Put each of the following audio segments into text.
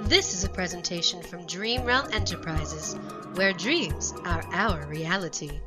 This is a presentation from Dream Realm Enterprises, where dreams are our reality.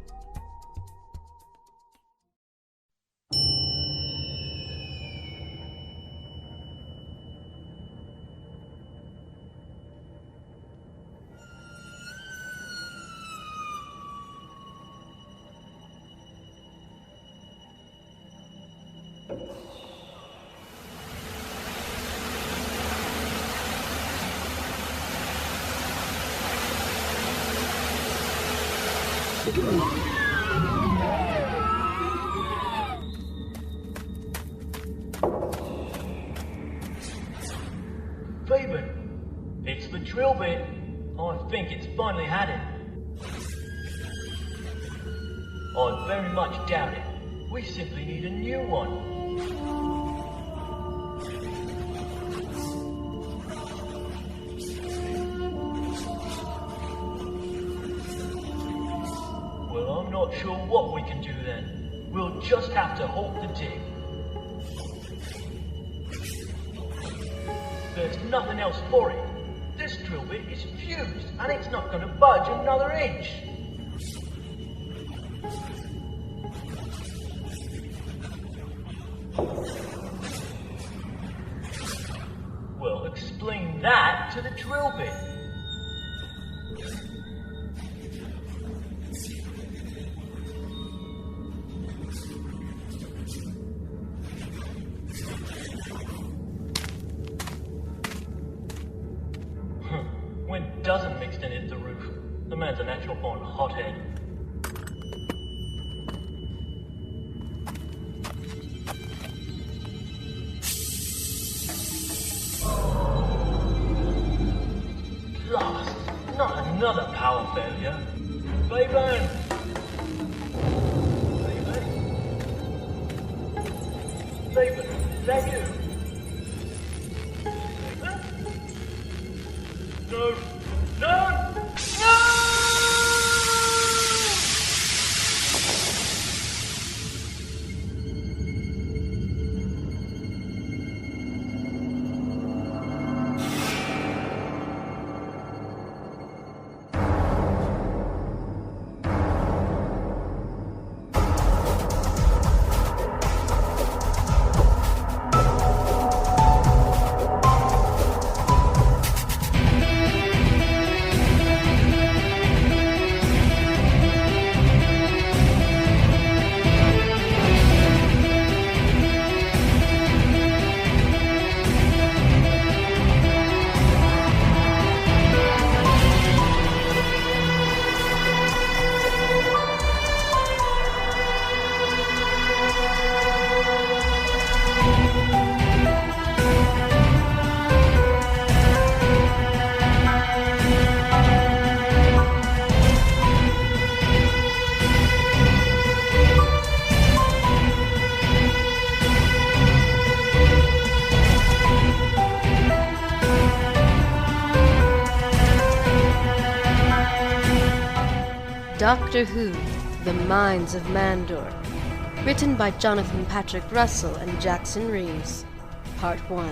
VABAN, it's the drill bit. I think it's finally had it. I very much doubt it. We simply need a new one. Well, I'm not sure what we can do then. We'll just have to halt the dig. There's nothing else for it. This drill bit is fused, and it's not going to budge another inch. Well, explain that to the drill bit. When doesn't Mixton hit the roof? The man's a natural born hothead. Blast! Not another power failure. VABAN! VABAN? VABAN, is that you? VABAN? No! No! No! Doctor Who, The Minds of Mandor. Written by Jonathan Patrick Russell and Jackson Reeves. Part 1.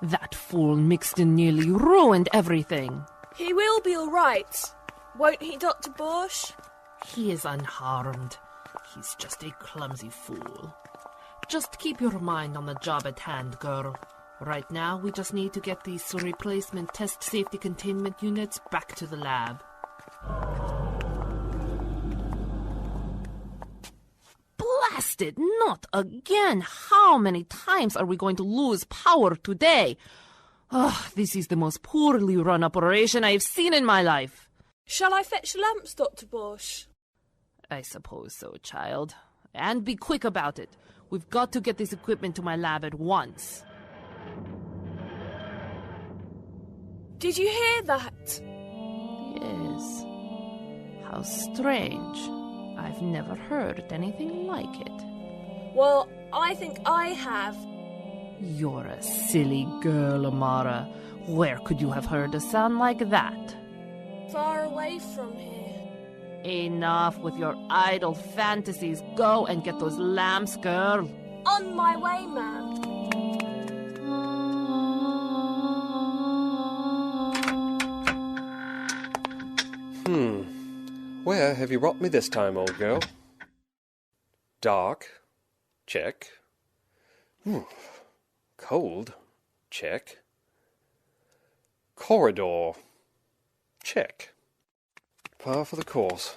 That fool Mixton nearly ruined everything. He will be all right, won't he, Dr. BORSH? He is unharmed. He's just a clumsy fool. Just keep your mind on the job at hand, girl. Right now, we just need to get these replacement test safety containment units back to the lab. Blast it! Not again! How many times are we going to lose power today? This is the most poorly run operation I have seen in my life. Shall I fetch lamps, Dr. BORSH? I suppose so, child. And be quick about it. We've got to get this equipment to my lab at once. Did you hear that? Yes. How strange. I've never heard anything like it. Well, I think I have. You're a silly girl, AMARA. Where could you have heard a sound like that? Far away from here. Enough with your idle fantasies. Go and get those lamps, girl. On my way, ma'am. Where have you brought me this time, old girl? Dark. Check. Cold. Check. Corridor. Check. Par for the course.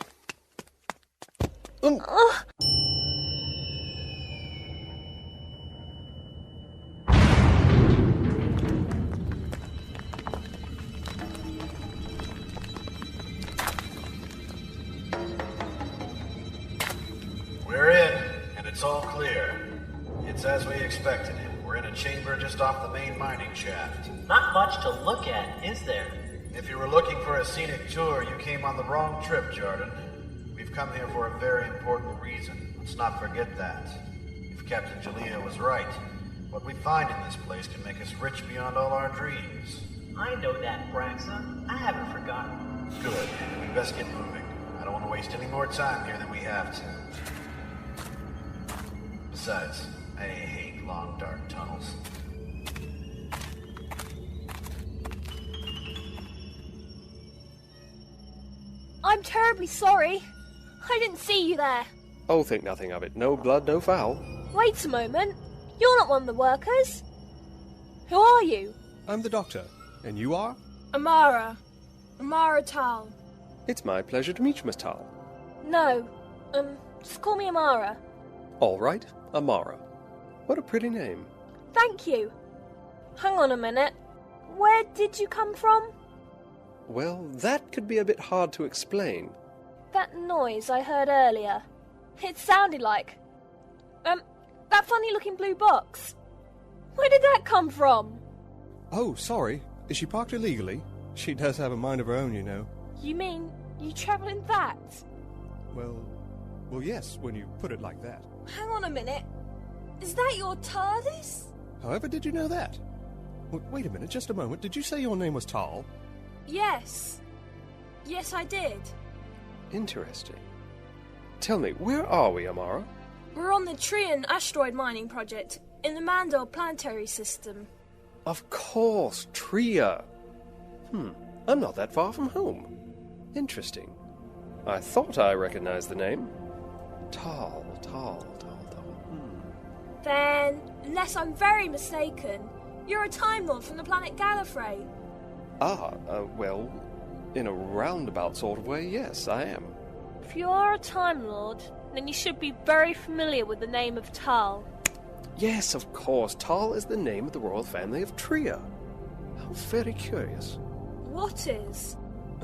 We're in, and it's all clear. It's as we expected. We're in a chamber just off the main mining shaft. Not much to look at, is there? If you were looking for a scenic tour, you came on the wrong trip, JARDON. We've come here for a very important reason. Let's not forget that. If Captain GELIA was right, what we find in this place can make us rich beyond all our dreams. I know that, BRAXA. I haven't forgotten. Good. We best get moving. I don't want to waste any more time here than we have to. Besides, I hate long, dark tunnels. I'm terribly sorry. I didn't see you there. Oh, think nothing of it. No blood, no foul. Wait a moment. You're not one of the workers. Who are you? I'm the doctor. And you are? AMARA. AMARA Tal. It's my pleasure to meet you, Miss Tal. No. Just call me AMARA. All right, AMARA. What a pretty name. Thank you. Hang on a minute. Where did you come from? Well, that could be a bit hard to explain. That noise I heard earlier. It sounded like... that funny-looking blue box. Where did that come from? Oh, sorry. Is she parked illegally? She does have a mind of her own, you know. You mean you travel in that? Well, yes, when you put it like that. Hang on a minute. Is that your TARDIS? However, did you know that? Wait a minute, just a moment. Did you say your name was Tal? Yes. Yes, I did. Interesting. Tell me, where are we, AMARA? We're on the TRINO asteroid mining project in the Mandor Planetary System. Of course, Tria. I'm not that far from home. Interesting. I thought I recognized the name. Tal. Then, unless I'm very mistaken, you're a Time Lord from the planet Gallifrey. Well, in a roundabout sort of way, yes, I am. If you are a Time Lord, then you should be very familiar with the name of Tal. Yes, of course. Tal is the name of the royal family of Tria. How very curious. What is?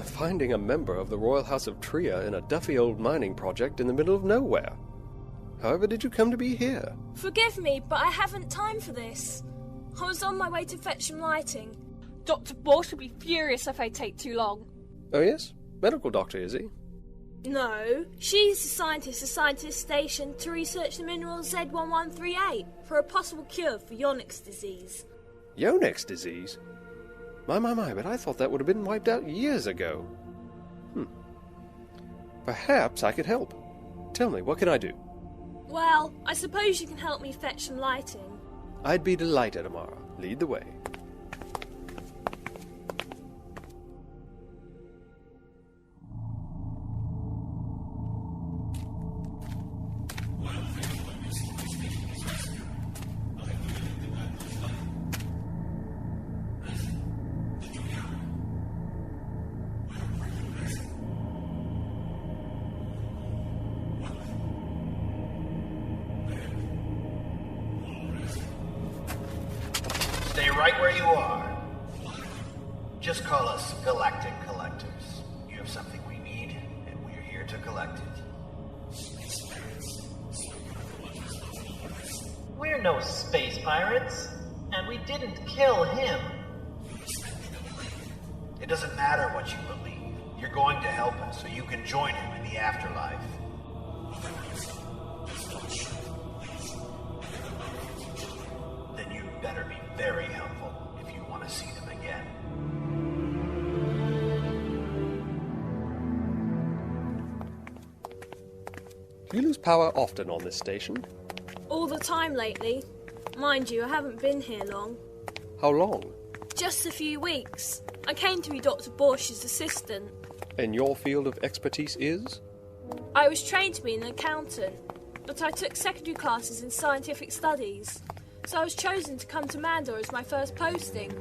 Finding a member of the royal house of Tria in a duffy old mining project in the middle of nowhere. However did you come to be here? Forgive me, but I haven't time for this. I was on my way to fetch some lighting. Dr. Borcz will be furious if I take too long. Oh yes? Medical doctor, is he? No, she's the scientist stationed to research the mineral Z1138 for a possible cure for Yonex Disease. Yonex Disease? My, but I thought that would have been wiped out years ago. Perhaps I could help. Tell me, what can I do? Well, I suppose you can help me fetch some lighting. I'd be delighted, AMARA. Lead the way. Stay right where you are. Just call us Galactic Collectors. You have something we need, and we're here to collect it. We're no space pirates, and we didn't kill him. It doesn't matter what you believe. You're going to help us so you can join him in the afterlife. Then you better be very helpful if you want to see them again. power often on this station? All the time lately. Mind you, I haven't been here long. How long? Just a few weeks. I came to be Dr. Borsch's assistant. And your field of expertise is? I was trained to be an accountant, but I took secondary classes in scientific studies. So I was chosen to come to Mandor as my first posting.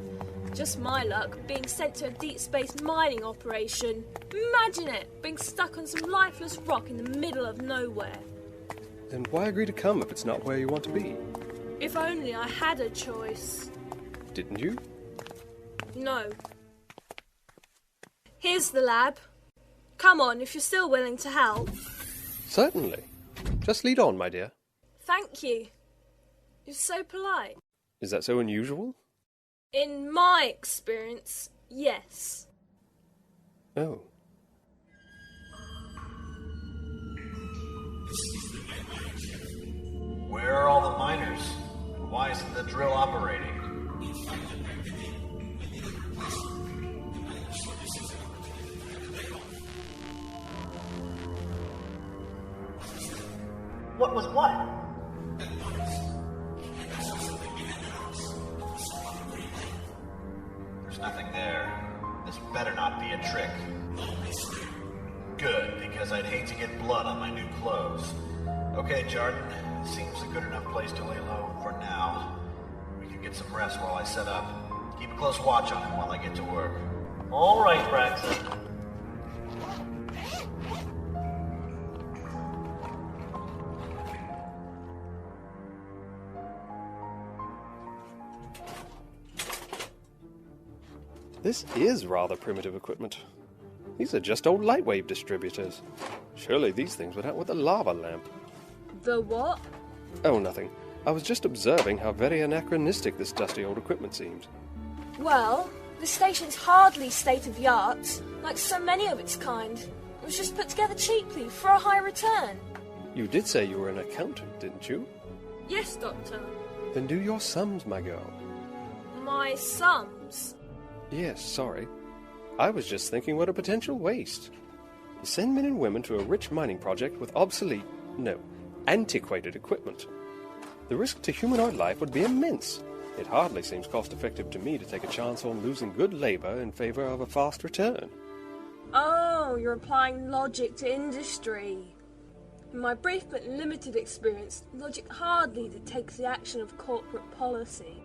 Just my luck, being sent to a deep space mining operation. Imagine it, being stuck on some lifeless rock in the middle of nowhere. Then why agree to come if it's not where you want to be? If only I had a choice. Didn't you? No. Here's the lab. Come on, if you're still willing to help. Certainly. Just lead on, my dear. Thank you. You're so polite. Is that so unusual? In my experience, yes. Oh. Where are all the miners? Why isn't the drill operating? What was what? There's nothing there. This better not be a trick. Good, because I'd hate to get blood on my new clothes. Okay, JARDON. Seems a good enough place to lay low for now. We can get some rest while I set up. Keep a close watch on him while I get to work. All right, BRAXA. This is rather primitive equipment. These are just old light wave distributors. Surely these things went out with a lava lamp. The what? Oh, nothing. I was just observing how very anachronistic this dusty old equipment seems. Well, the station's hardly state-of-the-art, like so many of its kind. It was just put together cheaply for a high return. You did say you were an accountant, didn't you? Yes, Doctor. Then do your sums, my girl. My sums? Yes, sorry. I was just thinking what a potential waste. You send men and women to a rich mining project with antiquated equipment. The risk to humanoid life would be immense. It hardly seems cost-effective to me to take a chance on losing good labor in favor of a fast return. Oh, you're applying logic to industry. In my brief but limited experience, logic hardly dictates the action of corporate policy.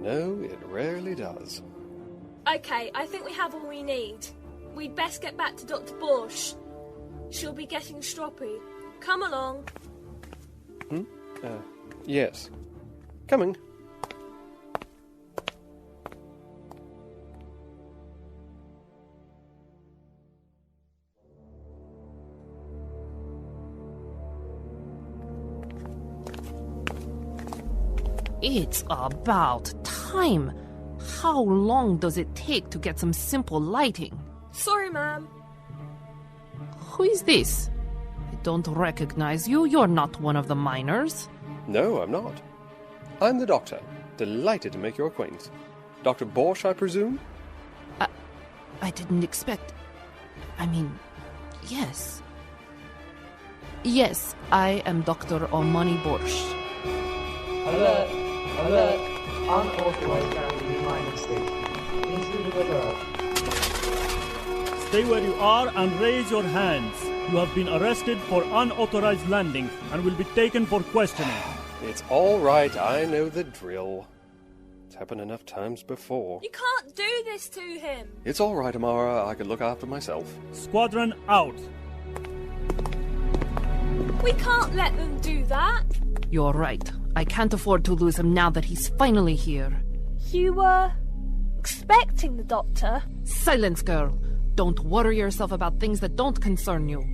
No, it rarely does. Okay, I think we have all we need. We'd best get back to Dr. Borsch. She'll be getting stroppy. Come along. Yes. Coming. It's about time. How long does it take to get some simple lighting? Sorry, ma'am. Who is this? I don't recognize you. You're not one of the miners. No, I'm not. I'm the doctor. Delighted to make your acquaintance. Dr. Borsch, I presume? I didn't expect... yes. Yes, I am Dr. Omani Borsch. Alert! Alert! Unauthorized landing in mining station. Intruder alert. Stay where you are and raise your hands. You have been arrested for unauthorized landing and will be taken for questioning. It's all right. I know the drill. It's happened enough times before. You can't do this to him. It's all right, AMARA. I can look after myself. Squadron out. We can't let them do that. You're right. I can't afford to lose him now that he's finally here. You were expecting the doctor? Silence, girl. Don't worry yourself about things that don't concern you.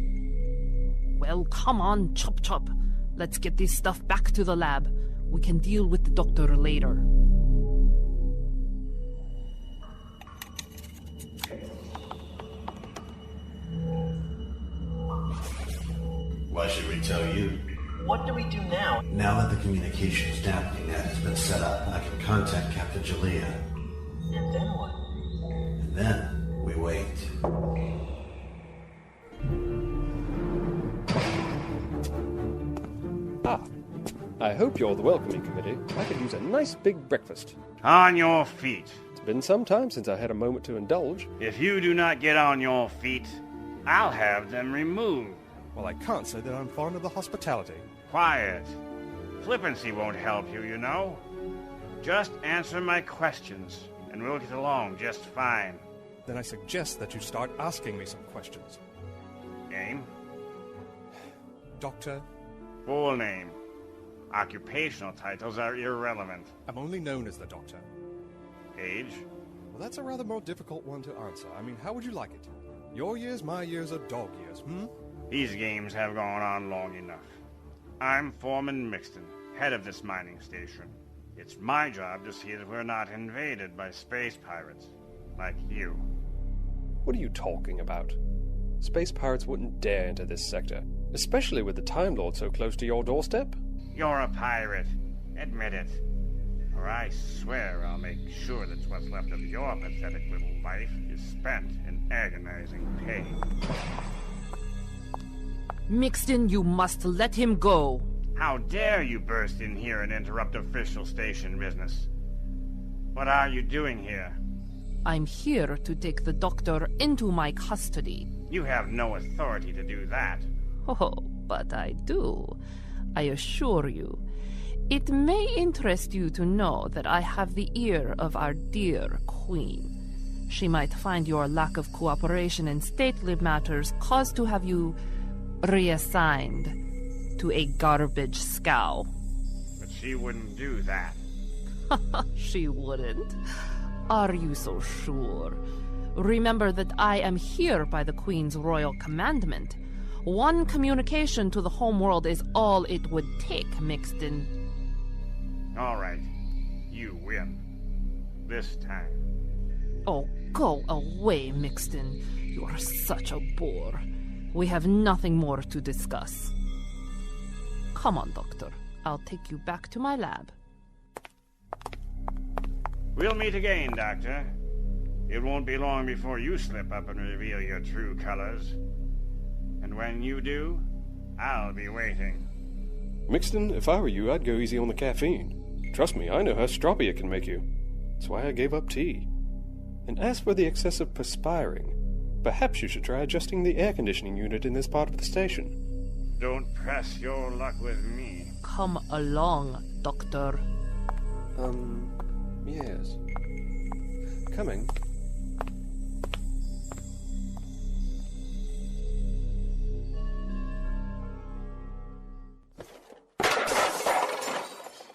Well, come on, chop chop. Let's get this stuff back to the lab. We can deal with the doctor later. Why should we tell you? What do we do now? Now that the communications dampening net has been set up, I can contact Captain GELIA. And then what? And then we wait. Ah, I hope you're the welcoming committee. I could use a nice big breakfast. On your feet. It's been some time since I had a moment to indulge. If you do not get on your feet, I'll have them removed. Well, I can't say that I'm fond of the hospitality. Quiet. Flippancy won't help you, you know. Just answer my questions, and we'll get along just fine. Then I suggest that you start asking me some questions. Name? Doctor? Full name. Occupational titles are irrelevant. I'm only known as the Doctor. Age? Well, that's a rather more difficult one to answer. I mean, how would you like it? Your years, my years are dog years, These games have gone on long enough. I'm Foreman Mixton, head of this mining station. It's my job to see that we're not invaded by space pirates, like you. What are you talking about? Space pirates wouldn't dare enter this sector, especially with the Time Lord so close to your doorstep. You're a pirate. Admit it. Or I swear I'll make sure that what's left of your pathetic little life is spent in agonizing pain. Mixton, you must let him go. How dare you burst in here and interrupt official station business? What are you doing here? I'm here to take the Doctor into my custody. You have no authority to do that. Oh, but I do. I assure you. It may interest you to know that I have the ear of our dear Queen. She might find your lack of cooperation in stately matters cause to have you reassigned to a garbage scow. But she wouldn't do that. She wouldn't? Are you so sure? Remember that I am here by the Queen's royal commandment. One communication to the homeworld is all it would take, Mixton. All right. You win. This time. Oh, go away, Mixton. You are such a bore. We have nothing more to discuss. Come on, Doctor. I'll take you back to my lab. We'll meet again, Doctor. It won't be long before you slip up and reveal your true colors. And when you do, I'll be waiting. Mixton, if I were you, I'd go easy on the caffeine. Trust me, I know how stroppy it can make you. That's why I gave up tea. And as for the excessive perspiring, perhaps you should try adjusting the air conditioning unit in this part of the station. Don't press your luck with me. Come along, Doctor. Yes. Coming.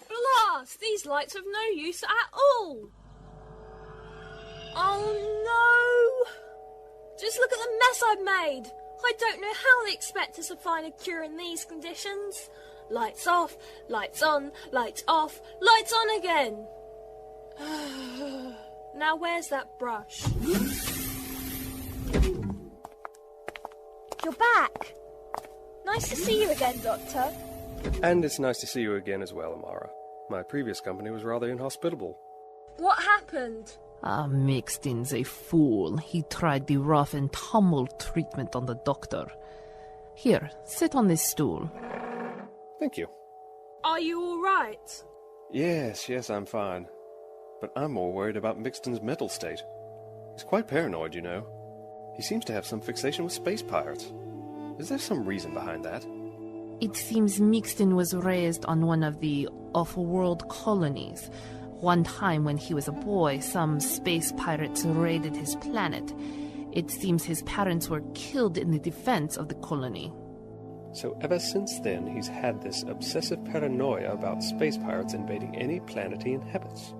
Blast! These lights have no use at all! Oh no! Just look at the mess I've made! I don't know how they expect us to find a cure in these conditions. Lights off, lights on, lights off, lights on again! Now where's that brush? You're back! Nice to see you again, Doctor. And it's nice to see you again as well, AMARA. My previous company was rather inhospitable. What happened? Mixton's a fool. He tried the rough and tumble treatment on the Doctor. Here, sit on this stool. Thank you. Are you all right? Yes, I'm fine. But I'm more worried about Mixton's mental state. He's quite paranoid, you know. He seems to have some fixation with space pirates. Is there some reason behind that? It seems Mixton was raised on one of the off-world colonies. One time when he was a boy, some space pirates raided his planet. It seems his parents were killed in the defense of the colony. So ever since then, he's had this obsessive paranoia about space pirates invading any planet he inhabits.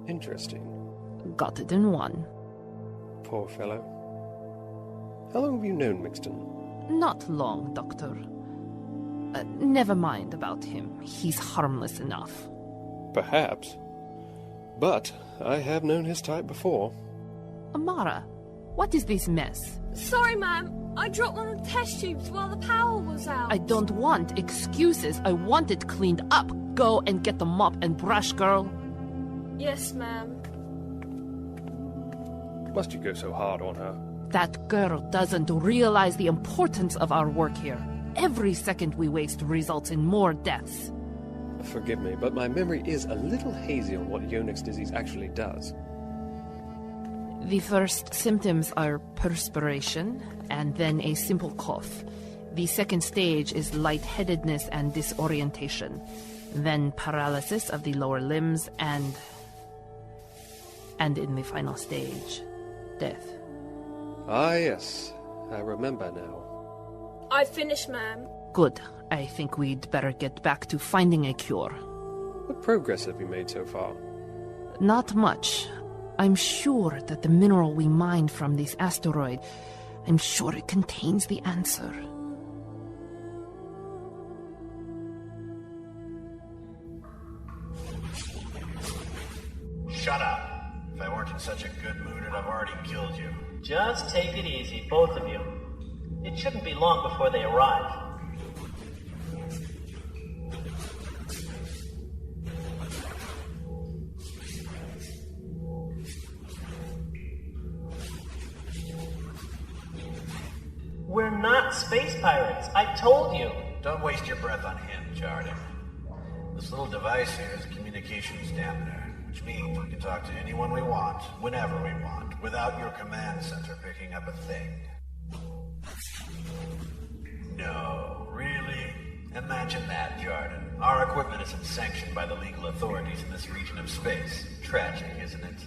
Interesting. Got it in one. Poor fellow. How long have you known Mixton? Not long, Doctor. Never mind about him. He's harmless enough. Perhaps. But I have known his type before. AMARA, what is this mess? Sorry, ma'am. I dropped one of the test tubes while the power was out. I don't want excuses. I want it cleaned up. Go and get the mop and brush, girl. Yes, ma'am. Must you go so hard on her? That girl doesn't realize the importance of our work here. Every second we waste results in more deaths. Forgive me, but my memory is a little hazy on what Yonex Disease actually does. The first symptoms are perspiration, and then a simple cough. The second stage is lightheadedness and disorientation. Then paralysis of the lower limbs, and in the final stage, death. Ah, yes. I remember now. I've finished, ma'am. Good. I think we'd better get back to finding a cure. What progress have you made so far? Not much. I'm sure that the mineral we mined from this asteroid, I'm sure it contains the answer. Shut up. If I weren't in such a good mood, I'd have already killed you. Just take it easy, both of you. It shouldn't be long before they arrive. We're not space pirates. I told you. Don't waste your breath on him, JARDON. This little device here is a communications dampener, which means we can talk to anyone we want, whenever we want, without your command center picking up a thing. No, really? Imagine that, JARDON. Our equipment isn't sanctioned by the legal authorities in this region of space. Tragic, isn't it?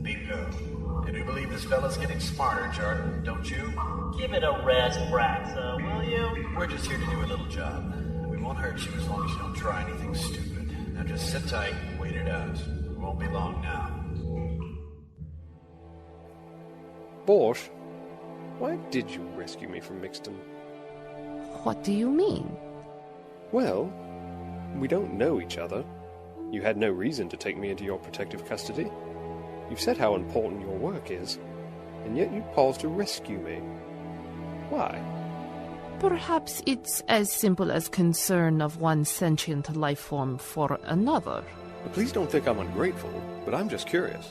Bingo. I do believe this fella's getting smarter, JARDON, don't you? Give it a rest, BRAXA, will you? We're just here to do a little job. We won't hurt you as long as you don't try anything stupid. Now just sit tight and wait it out. It won't be long now. BORSH, why did you rescue me from Mixton? What do you mean? Well, we don't know each other. You had no reason to take me into your protective custody. You've said how important your work is, and yet you paused to rescue me. Why? Perhaps it's as simple as concern of one sentient life form for another. Please don't think I'm ungrateful, but I'm just curious.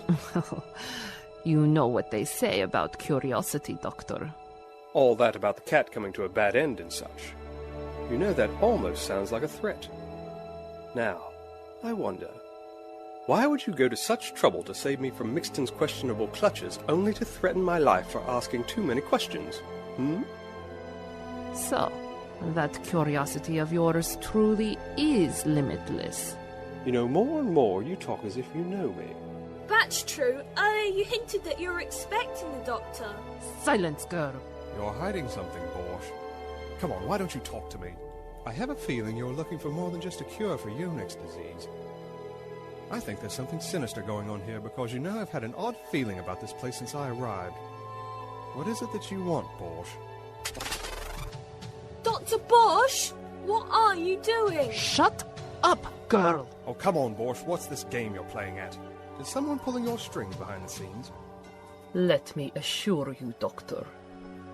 You know what they say about curiosity, Doctor. All that about the cat coming to a bad end and such. You know, that almost sounds like a threat. Now, I wonder, why would you go to such trouble to save me from Mixton's questionable clutches only to threaten my life for asking too many questions? So, that curiosity of yours truly is limitless. You know, more and more you talk as if you know me. That's true. You hinted that you were expecting the doctor. Silence, girl. You're hiding something, BORSH. Come on, why don't you talk to me? I have a feeling you're looking for more than just a cure for Yonex disease. I think there's something sinister going on here because you know I've had an odd feeling about this place since I arrived. What is it that you want, BORSH? Dr. BORSH? What are you doing? Shut up, girl! Oh, come on, BORSH. What's this game you're playing at? Is someone pulling your strings behind the scenes? Let me assure you, Doctor,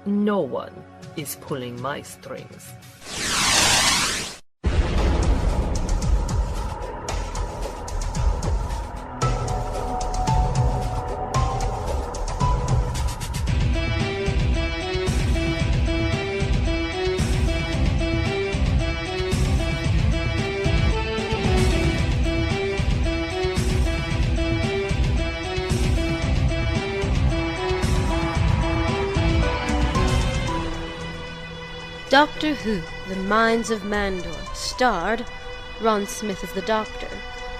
no one is pulling my strings. Doctor Who, The Mines of Mandor, starred Ron Smith as the Doctor,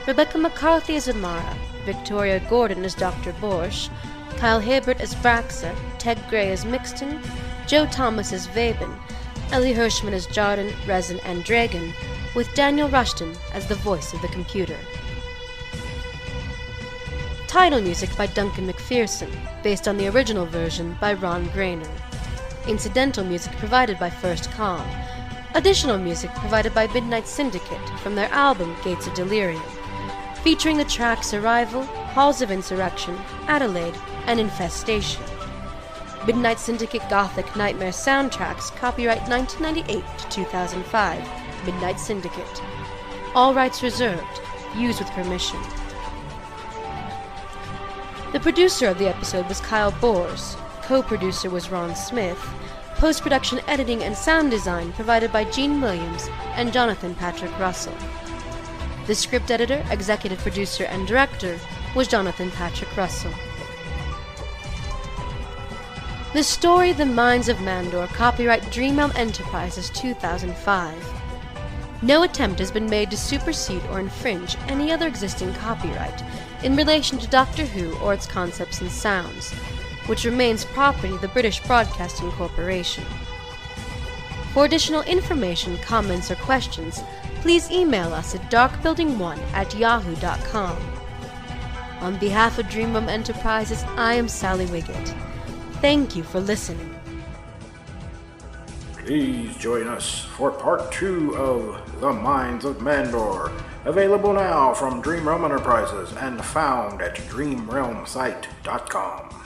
Rebecca McCarthy as AMARA, Victoria Gordon as Dr. BORSH, Kyle Hebert as BRAXA, Teg Gray as Mixton, Joe Thomas as VABAN, Elie Hirschman as JARDON, RESIN, and DRAGEN, with Daniel Rushton as the voice of the computer. Title music by Duncan McPherson, based on the original version by Ron Grainer. Incidental music provided by First Com. Additional music provided by Midnight Syndicate from their album Gates of Delirium, featuring the tracks Arrival, Halls of Insurrection, Adelaide, and Infestation. Midnight Syndicate Gothic Nightmare soundtracks, copyright 1998 to 2005, Midnight Syndicate. All rights reserved, used with permission. The producer of the episode was Kyle Borcz. co-producer was Ron Smith, post-production editing and sound design provided by Gene Williams and Jonathan Patrick Russell. The script editor, executive producer, and director was Jonathan Patrick Russell. The story The Mines of Mandor, copyright Dreamrealm Enterprises 2005. No attempt has been made to supersede or infringe any other existing copyright in relation to Doctor Who or its concepts and sounds, which remains property of the British Broadcasting Corporation. For additional information, comments, or questions, please email us at darkbuilding1@yahoo.com. On behalf of Dreamrealm Enterprises, I am Sally Wiget. Thank you for listening. Please join us for part 2 of The Mines of Mandor, available now from Dreamrealm Enterprises and found at dreamrealmsite.com.